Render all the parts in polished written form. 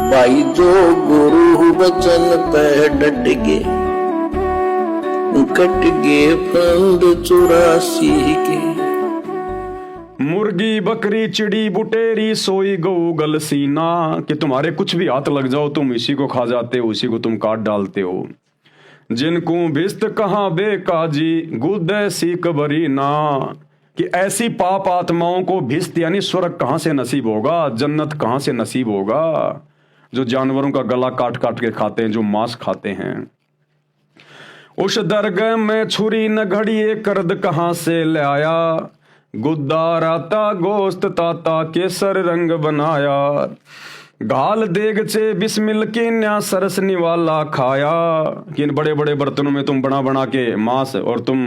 भाई जो गुरु वचन पे डट गे, कट गे फंद 84 के। मुर्गी बकरी चिड़ी बुटेरी सोई गऊ गलसीना, कि तुम्हारे कुछ भी हाथ लग जाओ तुम इसी को खा जाते हो, उसी को तुम काट डालते हो। जिनको भिस्त कहाँ बेकाजी गुदे सीक बरी ना, कि ऐसी पाप आत्माओं को भिस्त यानी स्वर्ग कहां से नसीब होगा, जन्नत कहां से नसीब होगा, जो जानवरों का गला काट काट के खाते हैं, जो मांस खाते हैं। उस दरगाह में छुरी न घड़िए कर्द कहां से ले आया, गुद्दा राता गोश्त ताता केसर रंग बनाया। घाल देग चे बिस्मिल के न्या सरस निवाला खाया, कि इन बड़े बड़े बर्तनों में तुम बना बना के मांस और तुम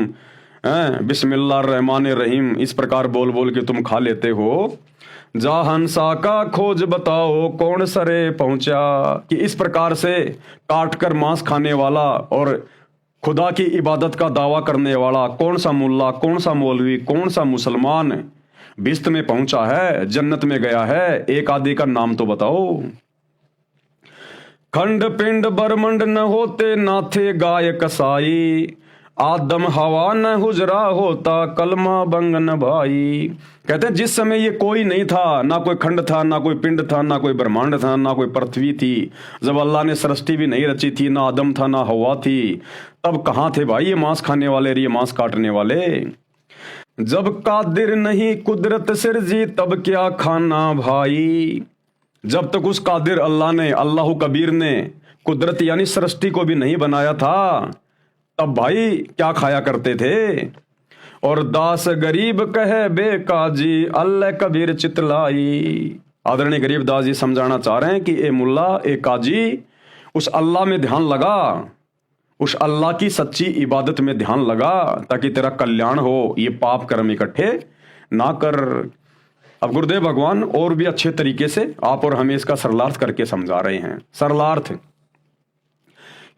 बिस्मिल्लाह रहमान रहीम इस प्रकार बोल बोल के तुम खा लेते हो। जा हंसा का खोज बताओ कौन सरे पहुंचा, कि इस प्रकार से काट कर मांस खाने वाला और खुदा की इबादत का दावा करने वाला कौन सा मुल्ला, कौन सा मौलवी, कौन सा मुसलमान बिस्त में पहुंचा है, जन्नत में गया है, एक आदि का नाम तो बताओ। खंड पिंड बरमंड न होते ना थे गाय कसाई, आदम हवा न हुजरा होता कलमा बंग न भाई। कहते हैं जिस समय ये कोई नहीं था, ना कोई खंड था, ना कोई पिंड था, ना कोई ब्रह्मांड था, ना कोई पृथ्वी थी, जब अल्लाह ने सृष्टि भी नहीं रची थी, ना आदम था ना हवा थी, तब कहाँ थे भाई ये मांस खाने वाले, ये मांस काटने वाले। जब कादिर नहीं कुदरत सिरजी तब क्या खाना भाई, जब तक उस कादिर अल्लाह ने, अल्लाह कबीर ने कुदरत यानी सृष्टि को भी नहीं बनाया था, तब भाई क्या खाया करते थे। और दास गरीब कहे बेकाजी अल्लाह कबीर चितलाई। आदरणीय गरीब दास जी समझाना चाह रहे हैं कि ए मुल्ला, ए काजी, उस अल्लाह में ध्यान लगा, उस अल्लाह की सच्ची इबादत में ध्यान लगा, ताकि तेरा कल्याण हो, ये पाप कर्म इकट्ठे ना कर। अब गुरुदेव भगवान और भी अच्छे तरीके से आप और हमें इसका सरलार्थ करके समझा रहे हैं। सरलार्थ,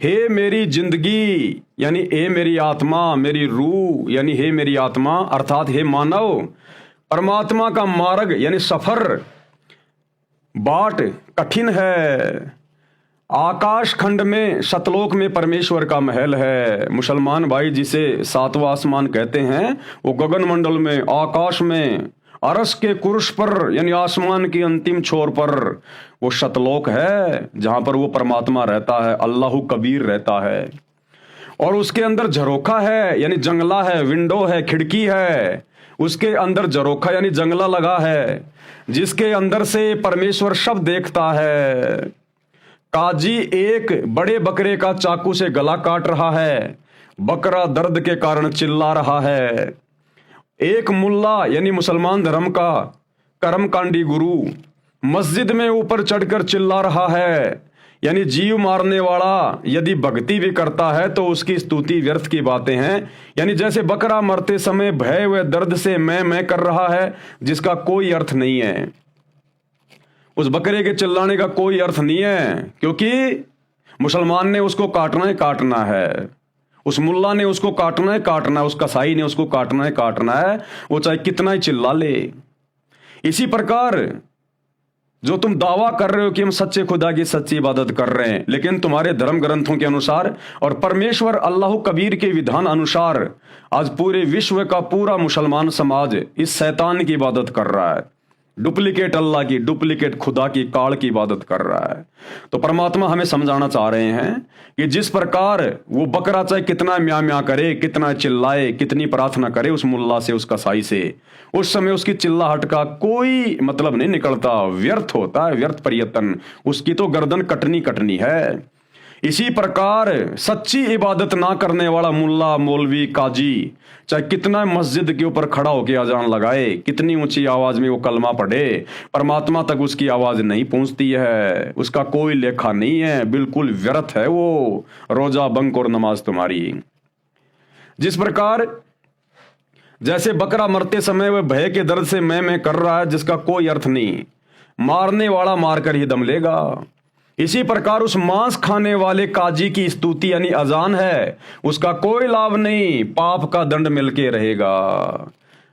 हे मेरी जिंदगी यानी हे मेरी आत्मा, मेरी रूह यानी हे मेरी आत्मा, अर्थात हे मानव, परमात्मा का मार्ग यानी सफर बाट कठिन है। आकाश खंड में सतलोक में परमेश्वर का महल है। मुसलमान भाई जिसे सातवां आसमान कहते हैं, वो गगन मंडल में, आकाश में, अरस के कुर्श पर यानी आसमान की अंतिम छोर पर वो सतलोक है, जहां पर वो परमात्मा रहता है, अल्लाह कबीर रहता है। और उसके अंदर झरोखा है यानी जंगला है, विंडो है, खिड़की है, उसके अंदर झरोखा यानी जंगला लगा है, जिसके अंदर से परमेश्वर सब देखता है। काजी एक बड़े बकरे का चाकू से गला काट रहा है, बकरा दर्द के कारण चिल्ला रहा है। एक मुल्ला यानी मुसलमान धर्म का कर्मकांडी गुरु मस्जिद में ऊपर चढ़कर चिल्ला रहा है, यानी जीव मारने वाला यदि भक्ति भी करता है तो उसकी स्तुति व्यर्थ की बातें हैं। यानी जैसे बकरा मरते समय भय व दर्द से मैं कर रहा है, जिसका कोई अर्थ नहीं है। उस बकरे के चिल्लाने का कोई अर्थ नहीं है, क्योंकि मुसलमान ने उसको काटना है, काटना है, उस मुल्ला ने उसको काटना है, काटना है, उस कसाई ने उसको काटना है, काटना है, वो चाहे कितना ही चिल्ला ले। इसी प्रकार जो तुम दावा कर रहे हो कि हम सच्चे खुदा की सच्ची इबादत कर रहे हैं, लेकिन तुम्हारे धर्म ग्रंथों के अनुसार और परमेश्वर अल्लाह कबीर के विधान अनुसार आज पूरे विश्व का पूरा मुसलमान समाज इस शैतान की इबादत कर रहा है, डुप्लीकेट अल्लाह की, डुप्लीकेट खुदा की, काल की इबादत कर रहा है। तो परमात्मा हमें समझाना चाह रहे हैं कि जिस प्रकार वो बकरा चाहे कितना म्या म्या करे, कितना चिल्लाए, कितनी प्रार्थना करे उस मुल्ला से, उस कसाई से, उस समय उसकी चिल्लाहट का कोई मतलब नहीं निकलता, व्यर्थ होता है, व्यर्थ प्रयत्न, उसकी तो गर्दन कटनी कटनी है। इसी प्रकार सच्ची इबादत ना करने वाला मुल्ला, मौलवी, काजी चाहे कितना मस्जिद के ऊपर खड़ा होकर अजान लगाए, कितनी ऊंची आवाज में वो कलमा पढ़े, परमात्मा तक उसकी आवाज नहीं पहुंचती है, उसका कोई लेखा नहीं है, बिल्कुल व्यर्थ है वो रोजा, बंक और नमाज तुम्हारी। जिस प्रकार जैसे बकरा मरते समय वह भय के दर्द से मैं कर रहा है, जिसका कोई अर्थ नहीं, मारने वाला मारकर ही दम लेगा, इसी प्रकार उस मांस खाने वाले काजी की स्तुति यानी अजान है, उसका कोई लाभ नहीं, पाप का दंड मिलके रहेगा।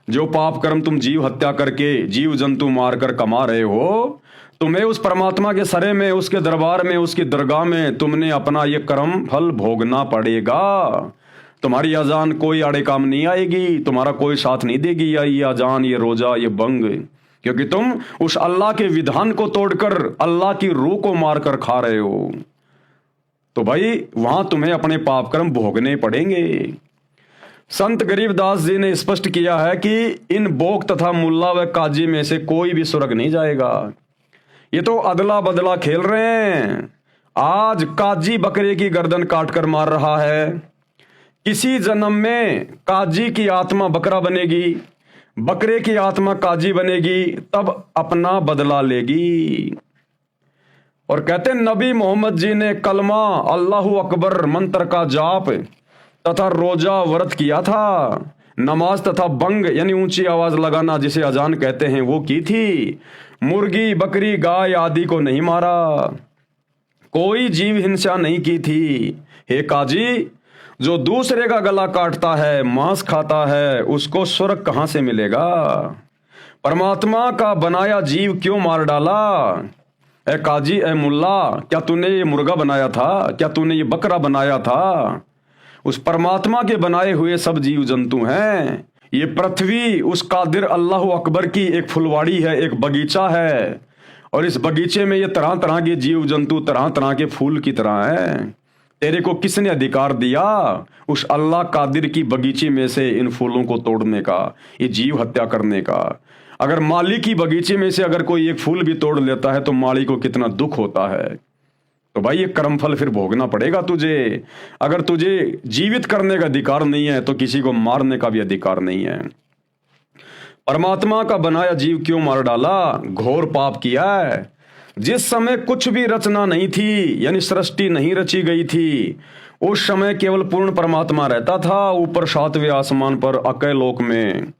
जो पाप कर्म तुम जीव हत्या करके, जीव जंतु मारकर कमा रहे हो, तुम्हें उस परमात्मा के सरे में, उसके दरबार में, उसकी दरगाह में तुमने अपना ये कर्म फल भोगना पड़ेगा। तुम्हारी अजान कोई आड़े काम नहीं आएगी, तुम्हारा कोई साथ नहीं देगी या ये अजान, ये रोजा, ये बंग, क्योंकि तुम उस अल्लाह के विधान को तोड़कर अल्लाह की रूह को मारकर खा रहे हो। तो भाई वहां तुम्हें अपने पाप कर्म भोगने पड़ेंगे। संत गरीबदास जी ने स्पष्ट किया है कि इन बोक तथा मुल्ला व काजी में से कोई भी स्वर्ग नहीं जाएगा। ये तो अदला बदला खेल रहे हैं। आज काजी बकरे की गर्दन काटकर मार रहा है, किसी जन्म में काजी की आत्मा बकरा बनेगी, बकरे की आत्मा काजी बनेगी, तब अपना बदला लेगी। और कहते नबी मोहम्मद जी ने कलमा अल्लाहु अकबर मंत्र का जाप तथा रोजा व्रत किया था, नमाज तथा बंग यानी ऊंची आवाज लगाना जिसे अजान कहते हैं वो की थी, मुर्गी बकरी गाय आदि को नहीं मारा, कोई जीव हिंसा नहीं की थी। हे काजी, जो दूसरे का गला काटता है, मांस खाता है, उसको स्वर्ग कहां से मिलेगा? परमात्मा का बनाया जीव क्यों मार डाला? ए काजी, ए मुल्ला, क्या तूने ये मुर्गा बनाया था? क्या तूने ये बकरा बनाया था? उस परमात्मा के बनाए हुए सब जीव जंतु हैं। ये पृथ्वी उस कादिर अल्लाह अकबर की एक फुलवाड़ी है, एक बगीचा है, और इस बगीचे में ये तरह तरह के जीव जंतु तरह तरह के फूल की तरह हैं। तेरे को किसने अधिकार दिया उस अल्लाह कादिर की बगीचे में से इन फूलों को तोड़ने का, ये जीव हत्या करने का? अगर माली की बगीचे में से अगर कोई एक फूल भी तोड़ लेता है तो माली को कितना दुख होता है। तो भाई ये कर्मफल फिर भोगना पड़ेगा तुझे। अगर तुझे जीवित करने का अधिकार नहीं है तो किसी को मारने का भी अधिकार नहीं है। परमात्मा का बनाया जीव क्यों मार डाला? घोर पाप किया है। जिस समय कुछ भी रचना नहीं थी, यानी सृष्टि नहीं रची गई थी, उस समय केवल पूर्ण परमात्मा रहता था ऊपर सातवें आसमान पर अकय लोक में।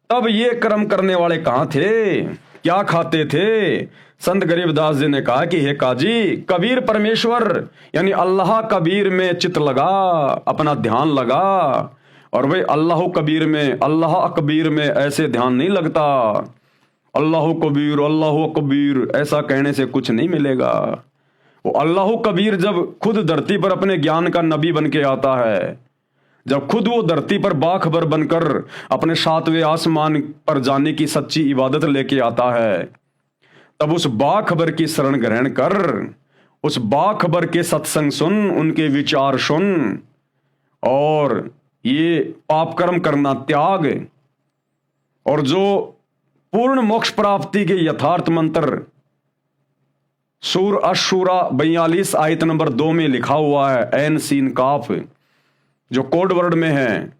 तब ये कर्म करने वाले कहां थे, क्या खाते थे? संत गरीबदास जी ने कहा कि हे काजी, कबीर परमेश्वर यानी अल्लाह कबीर में चित लगा, अपना ध्यान लगा। और भाई अल्लाह कबीर में, अल्लाह कबीर में ऐसे ध्यान नहीं लगता। अल्लाह कबीर, अल्लाह कबीर ऐसा कहने से कुछ नहीं मिलेगा। वो अल्लाह कबीर जब खुद धरती पर अपने ज्ञान का नबी बन के आता है, जब खुद वो धरती पर बाखबर बनकर अपने सातवें आसमान पर जाने की सच्ची इबादत लेके आता है, तब उस बाखबर की शरण ग्रहण कर, उस बाखबर के सत्संग सुन, उनके विचार सुन, और ये पाप कर्म करना त्याग, और जो पूर्ण मोक्ष प्राप्ति के यथार्थ मंत्र सूर अशूरा 42 आयत नंबर 2 में लिखा हुआ है, ऐन सीन काफ, जो कोड वर्ड में है,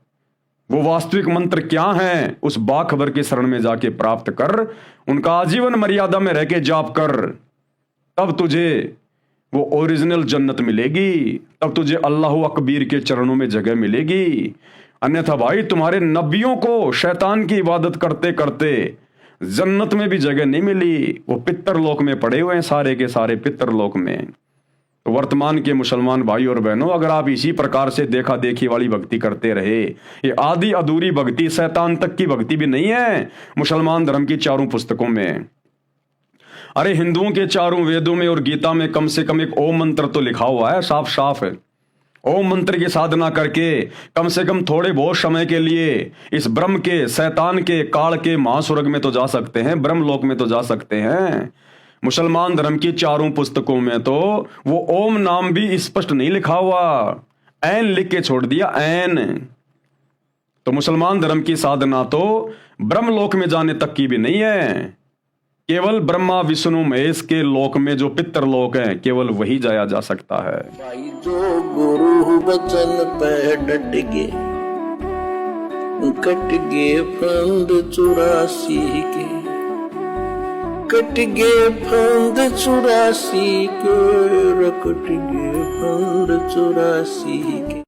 वो वास्तविक मंत्र क्या हैं? उस बाखबर के शरण में जाके प्राप्त कर, उनका आजीवन मर्यादा में रह के जाप कर, तब तुझे वो ओरिजिनल जन्नत मिलेगी, तब तुझे अल्लाह अकबीर के चरणों में जगह मिलेगी। अन्यथा भाई तुम्हारे नबियों को शैतान की इबादत करते करते जन्नत में भी जगह नहीं मिली, वो पितर लोक में पड़े हुए हैं, सारे के सारे पितर लोक में। तो वर्तमान के मुसलमान भाई और बहनों, अगर आप इसी प्रकार से देखा देखी वाली भक्ति करते रहे, ये आधी अधूरी भक्ति, शैतान तक की भक्ति भी नहीं है मुसलमान धर्म की चारों पुस्तकों में। अरे हिंदुओं के चारों वेदों में और गीता में कम से कम एक ओम मंत्र तो लिखा हुआ है, साफ साफ है। ओम मंत्र की साधना करके कम से कम थोड़े बहुत समय के लिए इस ब्रह्म के, शैतान के, काल के महास्वर्ग में तो जा सकते हैं, ब्रह्म लोक में तो जा सकते हैं। मुसलमान धर्म की चारों पुस्तकों में तो वो ओम नाम भी स्पष्ट नहीं लिखा हुआ, ऐन लिख के छोड़ दिया, ऐन। तो मुसलमान धर्म की साधना तो ब्रह्मलोक में जाने तक की भी नहीं है, केवल ब्रह्मा विष्णु महेश के लोक में जो पितर लोक हैं, केवल वही जाया जा सकता है। भाई जो गुरु बचन पे डट गे, कट गे फंद 84 के, कट गे फंद 84 के, कट गे फंद 84 के।